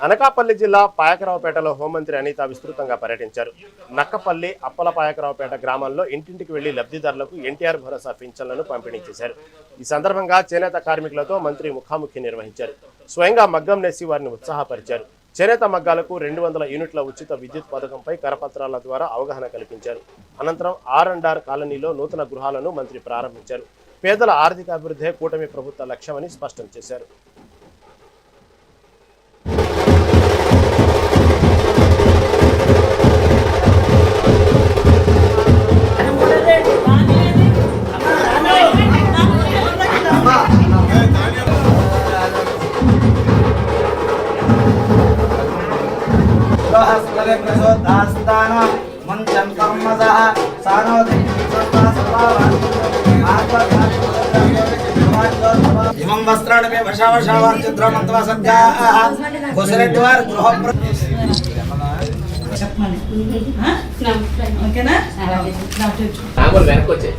అనకాపల్లి జిల్లా పాయకరావుపేటలో హోంమంత్రి అనిత విస్తృతంగా పర్యటించారు. నక్కపల్లి, అప్పల పాయకరావుపేట గ్రామాల్లో ఇంటింటికి వెళ్లి లబ్ధిదారులకు ఎన్టీఆర్ భరోసా పింఛన్లను పంపిణీ చేశారు. ఈ సందర్భంగా చేనేత కార్మికులతో మంత్రి ముఖాముఖి నిర్వహించారు. స్వయంగా మగ్గం నేసి వారిని ఉత్సాహపరిచారు. చేనేత మగ్గాలకు 200 యూనిట్ల ఉచిత విద్యుత్ పథకంపై కరపత్రాల ద్వారా అవగాహన కల్పించారు. అనంతరం R&R కాలనీలో నూతన గృహాలను మంత్రి ప్రారంభించారు. పేదల ఆర్థిక అభివృద్ధే కూటమి ప్రభుత్వ లక్ష్యమని స్పష్టం చేశారు. इमं वस्त्राणि मे वशावशावार्चिद्रमन्त्वा सद्गाः कोसरेड्वार गृहं చెప్పమని ఓకేనా వెనక్కి వచ్చేది